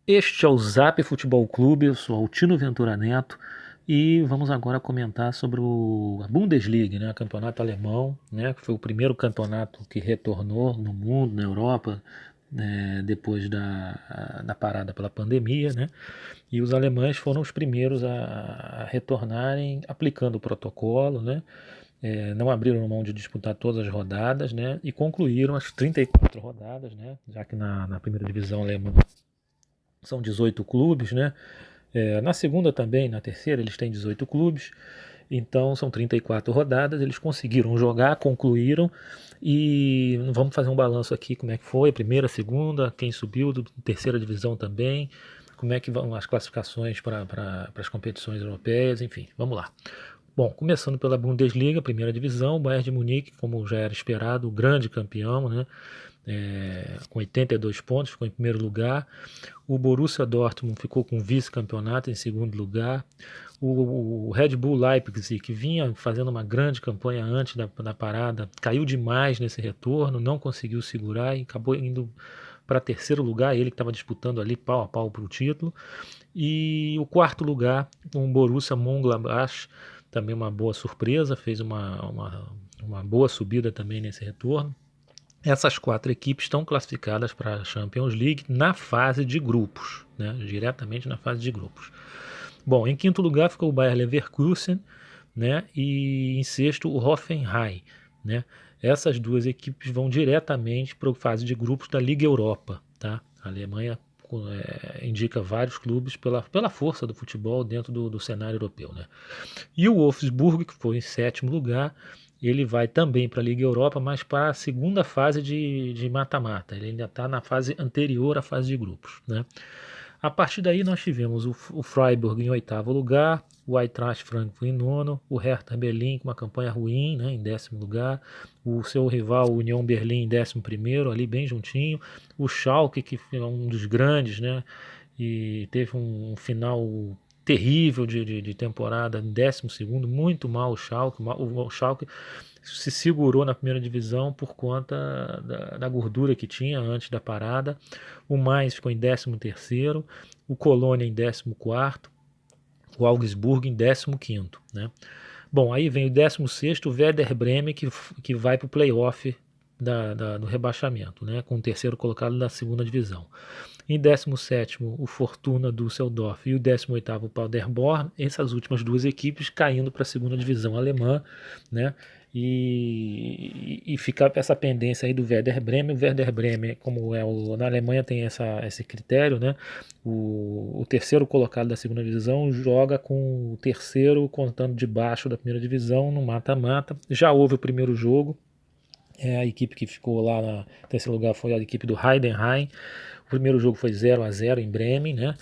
Este é o Zap Futebol Clube, eu sou Altino Ventura Neto e vamos agora comentar sobre a Bundesliga, né, o campeonato alemão, né, que foi o primeiro campeonato que retornou no mundo, na Europa, depois da parada pela pandemia, né, e os alemães foram os primeiros a retornarem aplicando o protocolo, né, não abriram mão de disputar todas as rodadas, né, e concluíram as 34 rodadas, né, já que na primeira divisão alemã são 18 clubes, né? Na segunda também, na terceira, eles têm 18 clubes, então são 34 rodadas, eles conseguiram jogar, concluíram, e vamos fazer um balanço aqui, como é que foi, a primeira, a segunda, quem subiu, terceira divisão também, como é que vão as classificações para as competições europeias, enfim, vamos lá. Bom, começando pela Bundesliga, primeira divisão, o Bayern de Munique, como já era esperado, o grande campeão, né? Com 82 pontos, ficou em primeiro lugar. O Borussia Dortmund ficou com vice-campeonato em segundo lugar. O Red Bull Leipzig, que vinha fazendo uma grande campanha antes da parada, caiu demais nesse retorno, não conseguiu segurar e acabou indo para terceiro lugar, ele que estava disputando ali pau a pau para o título. E o quarto lugar, o Borussia Mönchengladbach, também uma boa surpresa, fez uma boa subida também nesse retorno. Essas quatro equipes estão classificadas para a Champions League na fase de grupos, né? Diretamente na fase de grupos. Bom, em quinto lugar ficou o Bayer Leverkusen, né? E em sexto o Hoffenheim, né? Essas duas equipes vão diretamente para a fase de grupos da Liga Europa, tá? A Alemanha indica vários clubes pela força do futebol dentro do cenário europeu, né? E o Wolfsburg, que foi em sétimo lugar, ele vai também para a Liga Europa, mas para a segunda fase de mata-mata. Ele ainda está na fase anterior à fase de grupos, né? A partir daí nós tivemos o Freiburg em oitavo lugar, o Eintracht Frankfurt em nono, o Hertha Berlim com uma campanha ruim, né, em décimo lugar, o seu rival o Union Berlim em décimo primeiro, ali bem juntinho, o Schalke, que é um dos grandes, né, e teve um final terrível de temporada, em décimo segundo, muito mal o Schalke. O Schalke se segurou na primeira divisão por conta da gordura que tinha antes da parada. O Mainz ficou em décimo terceiro, o Colônia em décimo quarto, o Augsburg em décimo quinto, né? Bom, aí vem o 16º, o Werder Bremen, que vai para o playoff do rebaixamento, né, com o terceiro colocado da segunda divisão. Em 17º, o Fortuna Düsseldorf e o 18º, o Paderborn, essas últimas duas equipes caindo para a segunda divisão alemã, né? E fica essa pendência aí do Werder Bremen. O Werder Bremen, como na Alemanha tem esse critério, né? O terceiro colocado da segunda divisão joga com o terceiro contando de baixo da primeira divisão no mata-mata. Já houve o primeiro jogo. A equipe que ficou lá no terceiro lugar foi a equipe do Heidenheim. O primeiro jogo foi 0-0 em Bremen, né?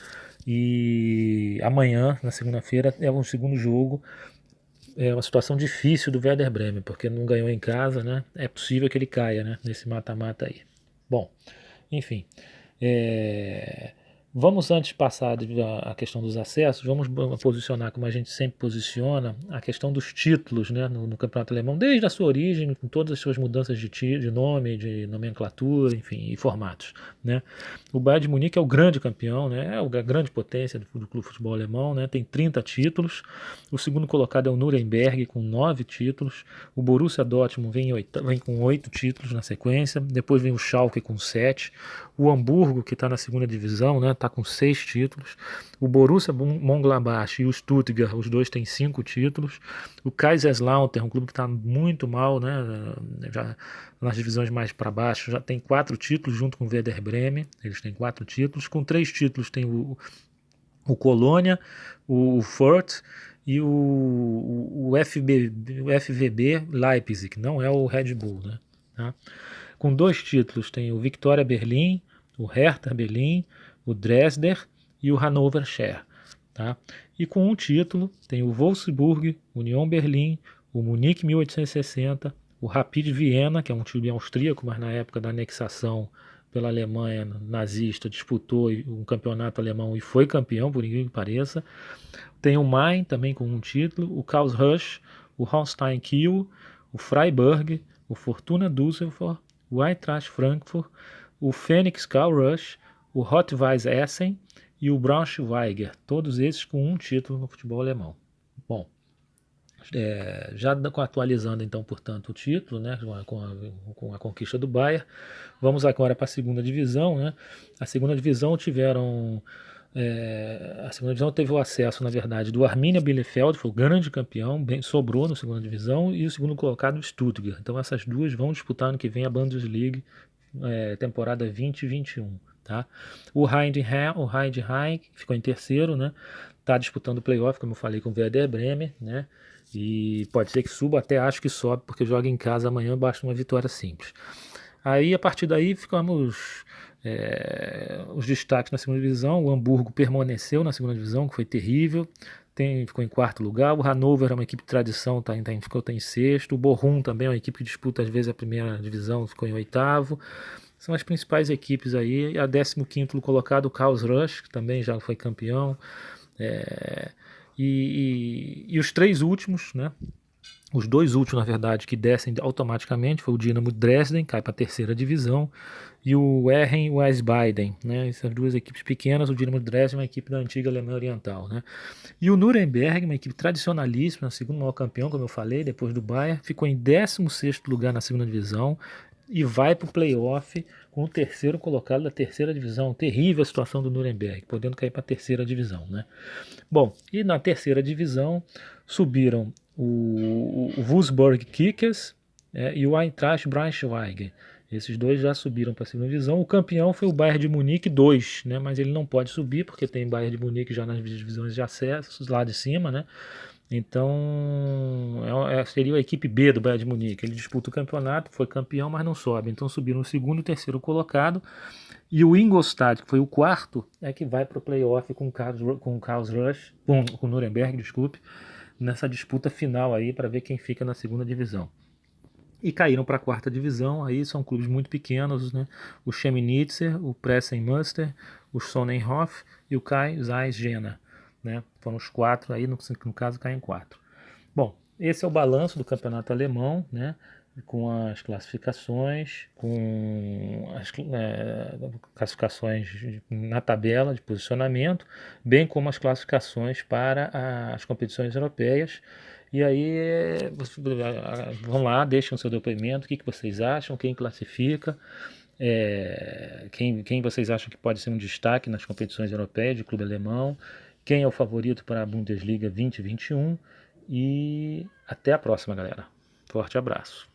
E amanhã, na segunda-feira, é um segundo jogo. É uma situação difícil do Werder Bremen, porque não ganhou em casa, né? É possível que ele caia, né? Nesse mata-mata aí. Bom, enfim. É... Vamos, antes de passar a questão dos acessos, vamos posicionar como a gente sempre posiciona a questão dos títulos, né, no campeonato alemão, desde a sua origem, com todas as suas mudanças de nome, de nomenclatura, enfim, e formatos, né. O Bayern de Munique é o grande campeão, né, é a grande potência do clube de futebol alemão, né, tem 30 títulos. O segundo colocado é o Nuremberg, com 9 títulos. O Borussia Dortmund vem com 8 títulos na sequência. Depois vem o Schalke com 7. O Hamburgo, que está na segunda divisão, né, está com 6 títulos. O Borussia Mönchengladbach e o Stuttgart, os dois têm 5 títulos. O Kaiserslautern, um clube que está muito mal, né, já nas divisões mais para baixo, já tem 4 títulos junto com o Werder Bremen. Eles têm 4 títulos. Com 3 títulos tem o Colônia, o Fürth e o FVB Leipzig, que não é o Red Bull, né? Tá? Com 2 títulos tem o Victoria Berlim, o Hertha Berlim, o Dresdner e o Hannover Scher. Tá? E com um título tem o Wolfsburg, Union Berlim, o Munique 1860, o Rapid Viena, que é um time austríaco, mas na época da anexação pela Alemanha nazista disputou um campeonato alemão e foi campeão, por incrível que pareça. Tem o Main também com um título, o Karlsruhe, o Holstein Kiel, o Freiburg, o Fortuna Düsseldorf, o Eintracht Frankfurt, o Phoenix Karlsruhe, o Rot-Weiss Essen e o Braunschweiger, todos esses com um título no futebol alemão. Bom, já atualizando então, portanto, o título, né, com a conquista do Bayern, vamos agora para a segunda divisão, né? A segunda divisão a segunda divisão teve o acesso, na verdade, do Arminia Bielefeld, foi o grande campeão, sobrou na segunda divisão, e o segundo colocado, o Stuttgart. Então essas duas vão disputar no que vem a Bundesliga, temporada 2021. Tá? O Heidenheim, que ficou em terceiro, né? Está disputando o playoff, como eu falei, com o Werder Bremen, né? E pode ser que suba, até acho que sobe, porque joga em casa amanhã, basta uma vitória simples. Aí, a partir daí, ficamos os destaques na segunda divisão. O Hamburgo permaneceu na segunda divisão, que foi terrível. Ficou em quarto lugar. O Hannover é uma equipe de tradição, ficou em sexto. O Bochum também é uma equipe que disputa às vezes a primeira divisão, ficou em oitavo. São as principais equipes aí. A 15º colocado, o Karlsruhe, que também já foi campeão. E os três últimos, né? Os dois últimos, na verdade, que descem automaticamente foi o Dinamo Dresden, cai para a terceira divisão, e o Ehren Wiesbaden, né? Essas duas equipes pequenas. O Dinamo Dresden é uma equipe da antiga Alemanha Oriental, né? E o Nuremberg, uma equipe tradicionalíssima, segundo maior campeão, como eu falei, depois do Bayern, ficou em 16º lugar na segunda divisão e vai para o playoff com o terceiro colocado da terceira divisão. Terrível a situação do Nuremberg, podendo cair para a terceira divisão, né? Bom, e na terceira divisão subiram o Wolfsburg Kickers e o Eintracht Braunschweig. Esses dois já subiram para a segunda divisão. O campeão foi o Bayern de Munique 2, né? Mas ele não pode subir porque tem Bayern de Munique já nas divisões de acesso lá de cima, né? Então seria a equipe B do Bayern de Munique. Ele disputa o campeonato, foi campeão, mas não sobe. Então subiram o segundo e o terceiro colocado. E o Ingolstadt, que foi o quarto, é que vai para o playoff com o Nuremberg, desculpe, nessa disputa final aí para ver quem fica na segunda divisão. E caíram para a quarta divisão, aí são clubes muito pequenos, né? O Chemnitzer, o Preußen Münster, o Sonnenhof e o KAI Zeiss Jena, né? Foram os quatro aí, no caso caem quatro. Bom, esse é o balanço do campeonato alemão, né? Com as classificações, com as classificações na tabela de posicionamento, bem como as classificações para as competições europeias. E aí, vão lá, deixem o seu depoimento, o que vocês acham, quem classifica, quem vocês acham que pode ser um destaque nas competições europeias de clube alemão, quem é o favorito para a Bundesliga 2021, e até a próxima, galera. Forte abraço.